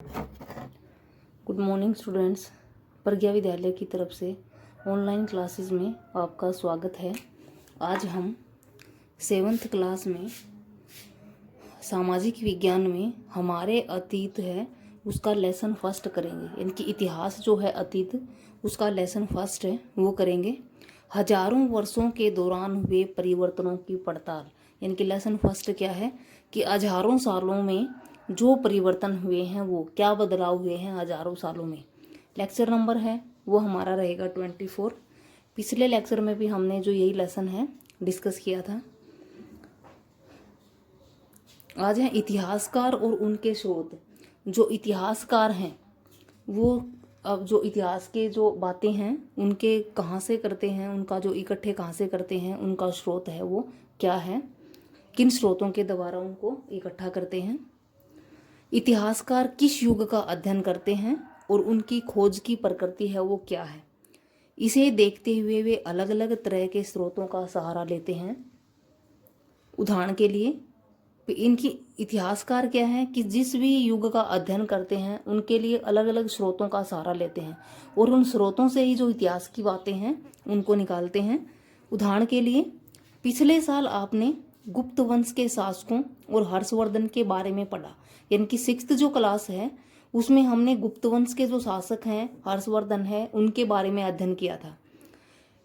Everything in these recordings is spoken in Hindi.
Good morning students. प्रज्ञा विद्यालय की तरफ से ऑनलाइन क्लासेस में आपका स्वागत है। आज हम 7th क्लास में सामाजिक विज्ञान में हमारे अतीत है उसका लेसन फर्स्ट करेंगे, यानी कि इतिहास जो है अतीत उसका लेसन फर्स्ट है वो करेंगे। हजारों वर्षों के दौरान हुए परिवर्तनों की पड़ताल, यानी कि लेसन फर्स्ट क्या है कि हजारों सालों में जो परिवर्तन हुए हैं वो क्या बदलाव हुए हैं हजारों सालों में। लेक्चर नंबर है वो हमारा रहेगा 24। पिछले लेक्चर में भी हमने जो यही लेसन है डिस्कस किया था। आज है इतिहासकार और उनके स्रोत। जो इतिहासकार हैं वो अब जो इतिहास के जो बातें हैं उनके कहाँ से करते हैं, उनका जो इकट्ठे कहाँ से करते हैं, उनका स्रोत है वो क्या है, किन स्रोतों के द्वारा उनको इकट्ठा करते हैं। इतिहासकार किस युग का अध्ययन करते हैं और उनकी खोज की प्रकृति है वो क्या है। इसे देखते हुए वे अलग अलग तरह के स्रोतों का सहारा लेते हैं। उदाहरण के लिए इनकी इतिहासकार क्या है कि जिस भी युग का अध्ययन करते हैं उनके लिए अलग अलग स्रोतों का सहारा लेते हैं और उन स्रोतों से ही जो इतिहास की बातें हैं उनको निकालते हैं। उदाहरण के लिए पिछले साल आपने गुप्त वंश के शासकों और हर्षवर्धन के बारे में पढ़ा, यानी कि 6th जो क्लास है उसमें हमने गुप्त वंश के जो शासक हैं हर्षवर्धन है उनके बारे में अध्ययन किया था।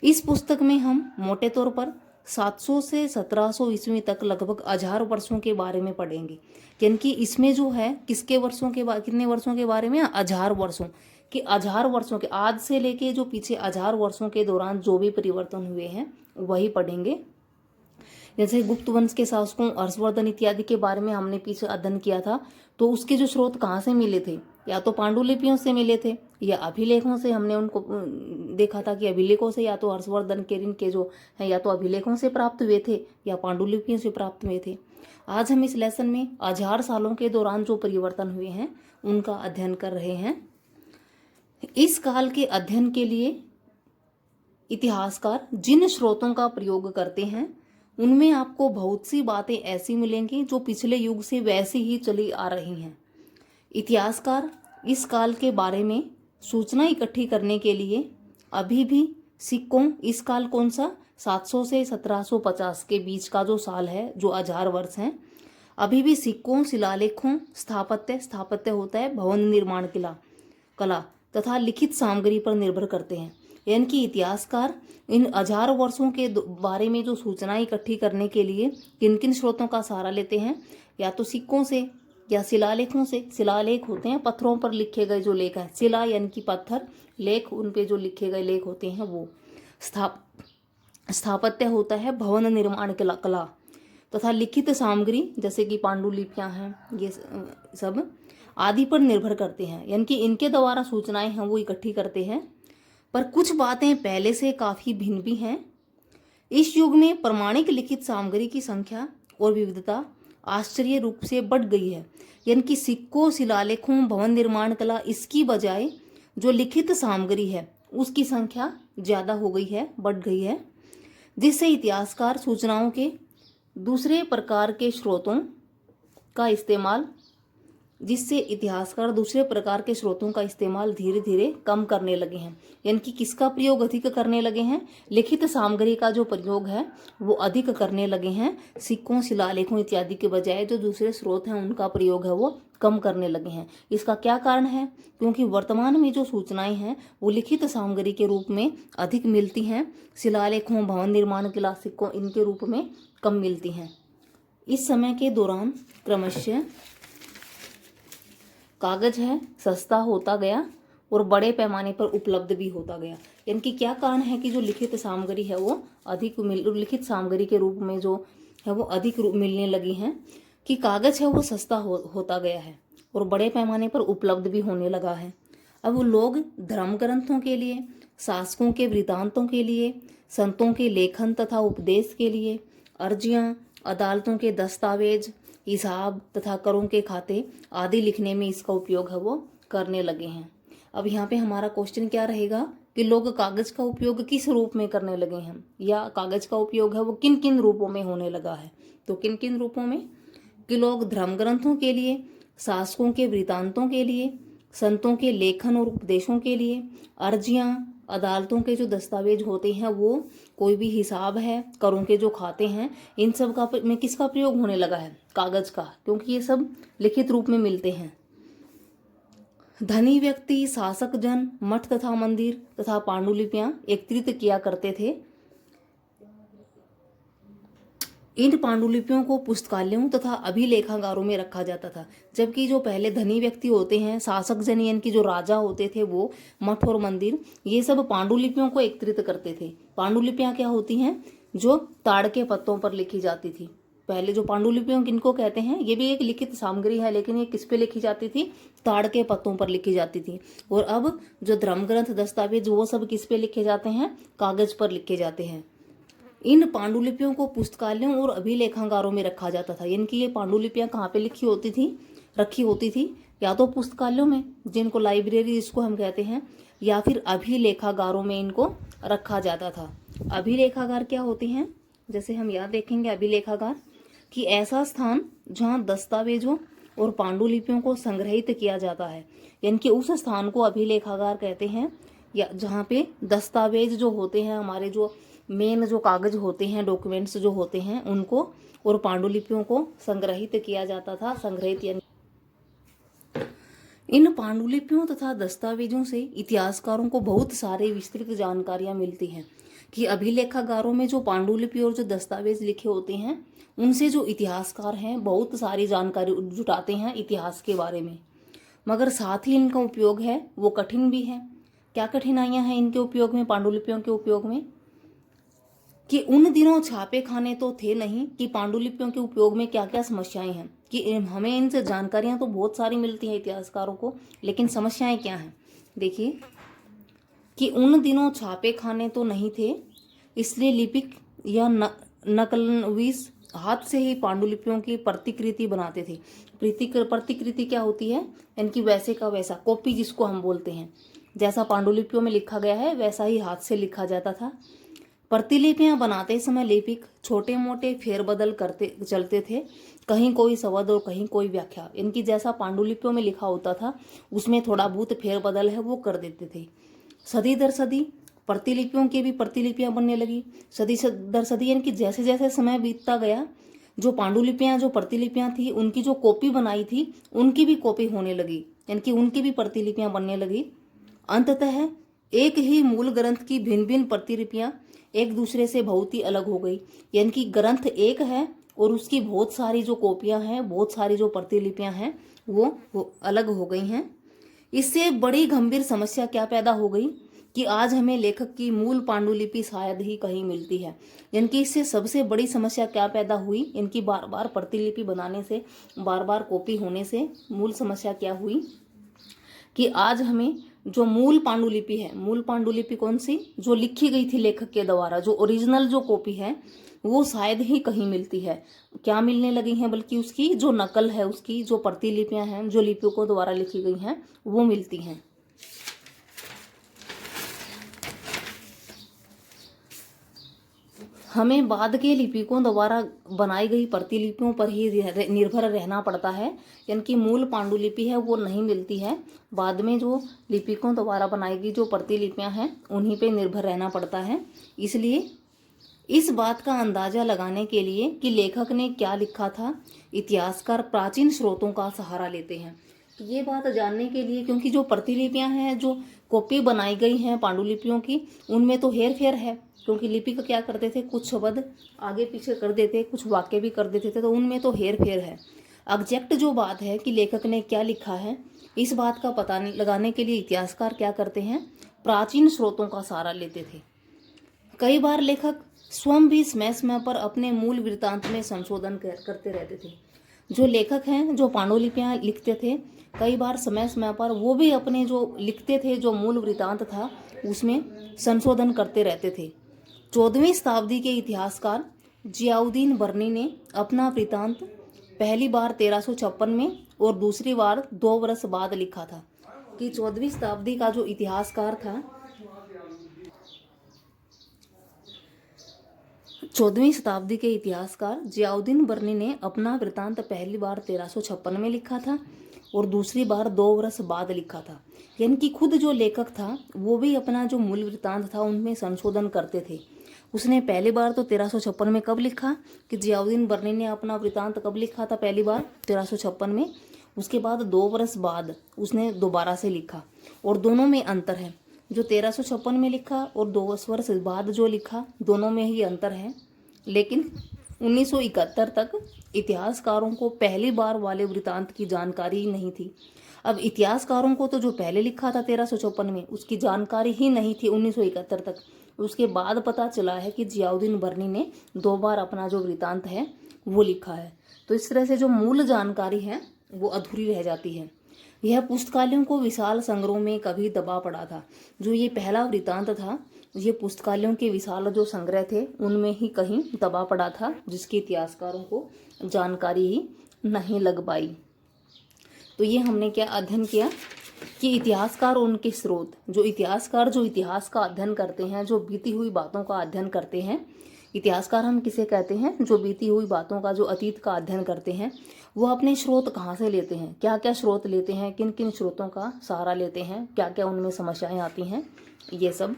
इस पुस्तक में हम मोटे तौर पर 700 से 1700 ईस्वी तक लगभग 1000 वर्षों के बारे में पढ़ेंगे, यानी कि इसमें जो है किसके वर्षों के कितने वर्षों के बारे में 1000 वर्षों के 1000 वर्षों के आज से लेके जो पीछे 1000 वर्षों के दौरान जो भी परिवर्तन हुए हैं वही पढ़ेंगे। जैसे गुप्त वंश के शासकों हर्षवर्धन इत्यादि के बारे में हमने पीछे अध्ययन किया था, तो उसके जो स्रोत कहाँ से मिले थे, या तो पांडुलिपियों से मिले थे या अभिलेखों से। हमने उनको देखा था कि अभिलेखों से या तो हर्षवर्धन के जो है या तो अभिलेखों से प्राप्त हुए थे या पांडुलिपियों से प्राप्त हुए थे। आज हम इस लेसन में 1000 सालों के दौरान जो परिवर्तन हुए हैं उनका अध्ययन कर रहे हैं। इस काल के अध्ययन के लिए इतिहासकार जिन स्रोतों का प्रयोग करते हैं उनमें आपको बहुत सी बातें ऐसी मिलेंगी जो पिछले युग से वैसी ही चली आ रही हैं। इतिहासकार इस काल के बारे में सूचना इकट्ठी करने के लिए अभी भी सिक्कों, इस काल कौन सा 700 से 1750 के बीच का जो साल है जो 1000 वर्ष हैं, अभी भी सिक्कों, शिलालेखों, स्थापत्य होता है भवन निर्माण कला तथा लिखित सामग्री पर निर्भर करते हैं। यानी कि इतिहासकार इन 1000 वर्षों के बारे में जो सूचनाएं इकट्ठी करने के लिए किन किन स्रोतों का सहारा लेते हैं, या तो सिक्कों से या शिलालेखों से। शिलालेख होते हैं पत्थरों पर लिखे गए जो लेख हैं, शिला यानी कि पत्थर, लेख उन पे जो लिखे गए लेख होते हैं वो। स्थापत्य होता है भवन निर्माण कला तथा लिखित सामग्री जैसे कि पांडुलिपियां हैं, ये सब आदि पर निर्भर करते हैं, यानी कि इनके द्वारा सूचनाएं हैं वो इकट्ठी करते हैं। पर कुछ बातें पहले से काफ़ी भिन्न भी हैं। इस युग में प्रमाणिक लिखित सामग्री की संख्या और विविधता आश्चर्य रूप से बढ़ गई है, यानी कि सिक्कों, शिलालेखों, भवन निर्माण कला इसकी बजाय जो लिखित सामग्री है उसकी संख्या ज़्यादा हो गई है, बढ़ गई है, जिससे इतिहासकार सूचनाओं के दूसरे प्रकार के स्रोतों का इस्तेमाल धीरे धीरे कम करने लगे हैं। यानी कि किसका प्रयोग अधिक करने लगे हैं, लिखित सामग्री का जो प्रयोग है वो अधिक करने लगे हैं। सिक्कों, शिलालेखों इत्यादि के बजाय जो दूसरे स्रोत हैं उनका प्रयोग है वो कम करने लगे हैं। इसका क्या कारण है? क्योंकि वर्तमान में जो सूचनाएं हैं वो लिखित सामग्री के रूप में अधिक मिलती हैं, शिलालेखों, भवन निर्माण कला, सिक्कों इनके रूप में कम मिलती हैं। इस समय के दौरान क्रमशः कागज है सस्ता होता गया और बड़े पैमाने पर उपलब्ध भी होता गया। यानी कि क्या कारण है कि जो लिखित सामग्री है वो लिखित सामग्री के रूप में जो है वो अधिक मिलने लगी हैं, कि कागज है वो सस्ता होता गया है और बड़े पैमाने पर उपलब्ध भी होने लगा है। अब लोग धर्म ग्रंथों के लिए, शासकों के वृत्तांतों के लिए, संतों के लेखन तथा उपदेश के लिए, अर्जियां, अदालतों के दस्तावेज, हिसाब तथा करों के खाते आदि लिखने में इसका उपयोग है वो करने लगे हैं। अब यहाँ पे हमारा क्वेश्चन क्या रहेगा कि लोग कागज का उपयोग किस रूप में करने लगे हैं, या कागज का उपयोग है वो किन किन रूपों में होने लगा है। तो किन किन रूपों में कि लोग धर्म ग्रंथों के लिए, शासकों के वृतांतों के लिए, संतों के लेखन और उपदेशों के लिए, अर्जियां, अदालतों के जो दस्तावेज होते हैं, वो कोई भी हिसाब है, करों के जो खाते हैं, इन सब का में किसका प्रयोग होने लगा है? कागज का, क्योंकि ये सब लिखित रूप में मिलते हैं। धनी व्यक्ति, शासक जन, मठ तथा मंदिर तथा पांडुलिपियां एकत्रित किया करते थे। इन पांडुलिपियों को पुस्तकालयों तथा अभिलेखागारों में रखा जाता था। जबकि जो पहले धनी व्यक्ति होते हैं, शासक जन यानी कि जो राजा होते थे, वो मठ और मंदिर ये सब पांडुलिपियों को एकत्रित करते थे। पांडुलिपियां क्या होती हैं? जो ताड़ के पत्तों पर लिखी जाती थी। पहले जो पांडुलिपियों किनको कहते हैं, ये भी एक लिखित सामग्री है, लेकिन ये किस पे लिखी जाती थी? ताड़ के पत्तों पर लिखी जाती थी। और अब जो धर्म ग्रंथ, दस्तावेज, वो सब किस पे लिखे जाते हैं? कागज पर लिखे जाते हैं। इन पांडुलिपियों को पुस्तकालयों और अभिलेखागारों में रखा जाता था। यानी कि ये पांडुलिपियां कहाँ पे रखी होती थी? या तो पुस्तकालयों में, जिनको लाइब्रेरी जिसको हम कहते हैं, या फिर अभिलेखागारों में इनको रखा जाता था। अभिलेखागार क्या होते हैं? जैसे हम यहाँ देखेंगे अभिलेखागार कि ऐसा स्थान जहाँ दस्तावेजों और पांडुलिपियों को संग्रहित किया जाता है। यानी कि उस स्थान को अभिलेखागार कहते हैं, या जहाँ पे दस्तावेज जो होते हैं, हमारे जो मेन जो कागज होते हैं, डॉक्यूमेंट्स जो होते हैं, उनको और पांडुलिपियों को संग्रहित किया जाता था। संग्रहित यानी इन पांडुलिपियों तथा दस्तावेजों से इतिहासकारों को बहुत सारे विस्तृत जानकारियां मिलती हैं कि अभिलेखागारों में जो पांडुलिपि और जो दस्तावेज लिखे होते हैं, उनसे जो इतिहासकार हैं बहुत सारी जानकारी जुटाते हैं इतिहास के बारे में। मगर साथ ही इनका उपयोग है वो कठिन भी है। क्या कठिनाइयां हैं इनके उपयोग में, पांडुलिपियों के उपयोग में? कि उन दिनों छापे खाने तो थे नहीं कि पांडुलिपियों के उपयोग में क्या क्या समस्याएं हैं। कि हमें इनसे जानकारियां तो बहुत सारी मिलती हैं इतिहासकारों को, लेकिन समस्याएं क्या हैं? देखिए कि उन दिनों छापे खाने तो नहीं थे, इसलिए लिपिक या नकलनवीस हाथ से ही पांडुलिपियों की प्रतिकृति बनाते थे। प्रतिकृति क्या होती है? यानी कि वैसे का वैसा, कॉपी जिसको हम बोलते हैं। जैसा पांडुलिपियों में लिखा गया है वैसा ही हाथ से लिखा जाता था। प्रतिलिपियां बनाते समय लिपिक छोटे मोटे फेरबदल करते चलते थे, कहीं कोई शब्द और कहीं कोई व्याख्या। इनकी जैसा पांडुलिपियों में लिखा होता था उसमें थोड़ा बहुत फेरबदल है वो कर देते थे। सदी दर सदी प्रतिलिपियों की भी प्रतिलिपियां बनने लगी। सदी दर सदी यानी कि जैसे जैसे समय बीतता गया, जो पांडुलिपियां, जो प्रतिलिपियां थी, उनकी जो कॉपी बनाई थी उनकी भी कॉपी होने लगी, यानी कि उनकी भी प्रतिलिपियां बनने लगी। अंततः एक ही मूल ग्रंथ की भिन्न भिन्न प्रतिलिपियां एक दूसरे से बहुत ही अलग हो गई। यानी कि ग्रंथ एक है और उसकी बहुत सारी जो कॉपियां हैं, बहुत सारी जो प्रतिलिपियां हैं, वो अलग हो गई हैं। इससे बड़ी गंभीर समस्या क्या पैदा हो गई कि आज हमें लेखक की मूल पांडुलिपि शायद ही कहीं मिलती है। यानी कि इससे सबसे बड़ी समस्या क्या पैदा हुई? इनकी बार बार प्रतिलिपि बनाने से, बार बार कॉपी होने से मूल समस्या क्या हुई कि आज हमें जो मूल पांडुलिपि है, मूल पांडुलिपि कौन सी? जो लिखी गई थी लेखक के द्वारा, जो ओरिजिनल जो कॉपी है, वो शायद ही कहीं मिलती है। क्या मिलने लगी हैं? बल्कि उसकी जो नकल है, उसकी जो प्रतिलिपियां हैं, जो लिपिकों द्वारा लिखी गई हैं, वो मिलती हैं। हमें बाद के लिपिकों द्वारा बनाई गई प्रतिलिपियों पर ही निर्भर रहना पड़ता है। यानी कि मूल पांडुलिपि है वो नहीं मिलती है, बाद में जो लिपिकों द्वारा बनाई गई जो प्रतिलिपियां हैं उन्हीं पे निर्भर रहना पड़ता है। इसलिए इस बात का अंदाजा लगाने के लिए कि लेखक ने क्या लिखा था, इतिहासकार प्राचीन स्रोतों का सहारा लेते हैं। ये बात जानने के लिए, क्योंकि जो प्रतिलिपियां हैं, जो कॉपी बनाई गई हैं पांडुलिपियों की, उनमें तो हेर फेर है। क्योंकि लिपिक क्या करते थे, कुछ शब्द आगे पीछे कर देते, कुछ वाक्य भी कर देते थे, तो उनमें तो हेर फेर है। एग्जैक्ट जो बात है कि लेखक ने क्या लिखा है, इस बात का पता लगाने के लिए इतिहासकार क्या करते हैं? प्राचीन स्रोतों का सहारा लेते थे। कई बार लेखक स्वयं भी समय समय पर अपने मूल वृत्तांत में संशोधन करते रहते थे। जो लेखक हैं, जो पांडुलिपियां लिखते थे, कई बार समय समय पर वो भी अपने जो लिखते थे, जो मूल वृत्तांत था, उसमें संशोधन करते रहते थे। 14वीं शताब्दी के इतिहासकार जियाउद्दीन बर्नी ने अपना वृत्तांत पहली बार 1356 में और दूसरी बार 2 वर्ष बाद लिखा था। कि 14वीं शताब्दी का जो इतिहासकार था, 14वीं शताब्दी के इतिहासकार जियाउद्दीन बर्नी ने अपना वृत्तांत पहली बार 1356 में लिखा था और दूसरी बार 2 वर्ष बाद लिखा था। यानी कि खुद जो लेखक था वो भी अपना जो मूल वृत्तांत था उनमें संशोधन करते थे। उसने पहली बार तो 1356 में कब लिखा कि जियाउद्दीन बर्नी ने अपना वृत्तांत कब लिखा था, पहली बार 1356 में। उसके बाद 2 वर्ष बाद उसने दोबारा से लिखा और दोनों में अंतर है। जो 1356 में लिखा और 2 वर्ष बाद जो लिखा, दोनों में ही अंतर है। लेकिन 1971 तक इतिहासकारों को पहली बार वाले वृत्तांत की जानकारी ही नहीं थी। अब इतिहासकारों को तो जो पहले लिखा था 1356 में उसकी जानकारी ही नहीं थी 1971 तक। उसके बाद पता चला है कि जियाउद्दीन बर्नी ने 2 बार अपना जो वृत्तांत है वो लिखा है। तो इस तरह से जो मूल जानकारी है वो अधूरी रह जाती है। यह पुस्तकालयों को विशाल संग्रह में कभी दबा पड़ा था। जो ये पहला वृत्तांत था ये पुस्तकालयों के विशाल जो संग्रह थे उनमें ही कहीं दबा पड़ा था, जिसके इतिहासकारों को जानकारी ही नहीं लग पाई। तो ये हमने क्या अध्ययन किया कि इतिहासकार और उनके स्रोत। जो इतिहासकार जो इतिहास का अध्ययन करते हैं, जो बीती हुई बातों का अध्ययन करते हैं, इतिहासकार हम किसे कहते हैं, जो बीती हुई बातों का जो अतीत का अध्ययन करते हैं, वो अपने स्रोत कहाँ से लेते हैं, क्या क्या स्रोत लेते हैं, किन किन स्रोतों का सहारा लेते हैं, क्या क्या उनमें समस्याएं आती हैं, ये सब।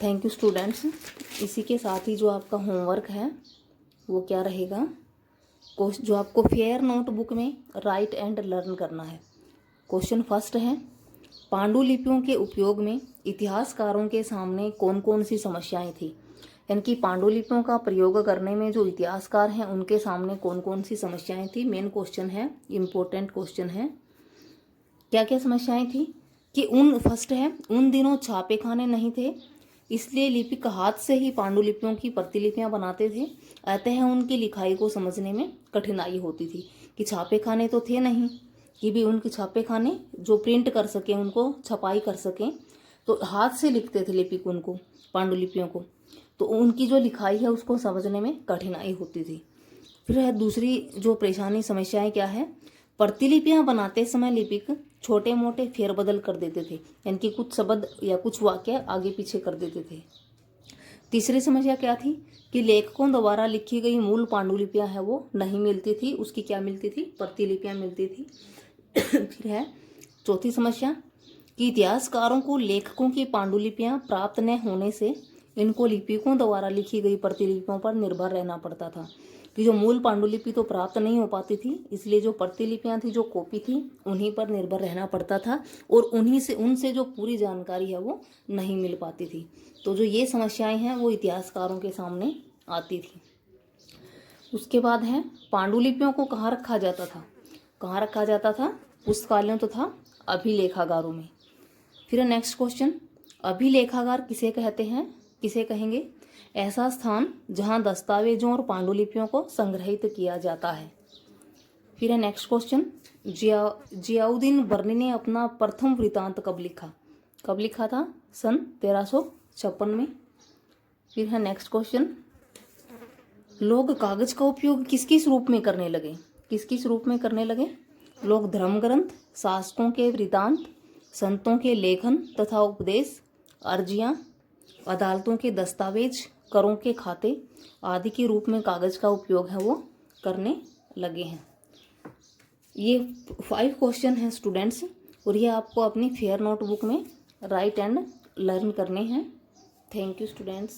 Thank you students. इसी के साथ ही जो आपका होमवर्क है वो क्या रहेगा, जो आपको फेयर नोटबुक में राइट एंड लर्न करना है। क्वेश्चन फर्स्ट है, पांडुलिपियों के उपयोग में इतिहासकारों के सामने कौन कौन सी समस्याएं थी। यानी कि पांडुलिपियों का प्रयोग करने में जो इतिहासकार हैं उनके सामने कौन कौन सी समस्याएं थी। मेन क्वेश्चन है, इम्पोर्टेंट क्वेश्चन है। क्या क्या समस्याएं थी कि फर्स्ट है, उन दिनों छापे खाने नहीं थे, इसलिए लिपिक हाथ से ही पांडुलिपियों की प्रतिलिपियां बनाते थे। अतः उनकी लिखाई को समझने में कठिनाई होती थी कि छापे खाने तो थे नहीं कि भी उनके छापे खाने जो प्रिंट कर सकें, उनको छपाई कर सकें, तो हाथ से लिखते थे लिपिक उनको, पांडुलिपियों को। तो उनकी जो लिखाई है उसको समझने में कठिनाई होती थी। फिर है दूसरी जो परेशानी समस्याएं क्या है, प्रतिलिपियां बनाते समय लिपिक छोटे मोटे फेरबदल कर देते थे, यानी कि कुछ शब्द या कुछ वाक्य आगे पीछे कर देते थे। तीसरी समस्या क्या थी कि लेखकों द्वारा लिखी गई मूल पांडुलिपियां है वो नहीं मिलती थी, उसकी क्या मिलती थी, प्रतिलिपियां मिलती थी। फिर है चौथी समस्या कि इतिहासकारों को लेखकों की पांडुलिपियां प्राप्त न होने से इनको लिपिकों द्वारा लिखी गई प्रतिलिपियों पर निर्भर रहना पड़ता था कि जो मूल पांडुलिपि तो प्राप्त नहीं हो पाती थी, इसलिए जो प्रतिलिपियां थी, जो कॉपी थी, उन्हीं पर निर्भर रहना पड़ता था और उनसे जो पूरी जानकारी है वो नहीं मिल पाती थी। तो जो ये समस्याएं हैं वो इतिहासकारों के सामने आती थी। उसके बाद है पांडुलिपियों को कहाँ रखा जाता था, कहाँ रखा जाता था, पुस्तकालयों तथा अभिलेखागारों में। फिर नेक्स्ट क्वेश्चन, अभिलेखागार किसे कहते हैं, किसे कहेंगे, ऐसा स्थान जहां दस्तावेजों और पांडुलिपियों को संग्रहित किया जाता है। फिर है नेक्स्ट क्वेश्चन, जियाउद्दीन बर्नी ने अपना प्रथम वृत्तांत कब लिखा, कब लिखा था, सन 1356 में। फिर है नेक्स्ट क्वेश्चन, लोग कागज का उपयोग किस किस रूप में करने लगे, किस किस रूप में करने लगे, लोग धर्म ग्रंथ, शासकों के वृत्तांत, संतों के लेखन तथा उपदेश, अर्जियां, अदालतों के दस्तावेज, करों के खाते आदि के रूप में कागज का उपयोग है वो करने लगे हैं। ये 5 क्वेश्चन हैं स्टूडेंट्स, और ये आपको अपनी फेयर नोटबुक में राइट एंड लर्न करने हैं। Thank you students.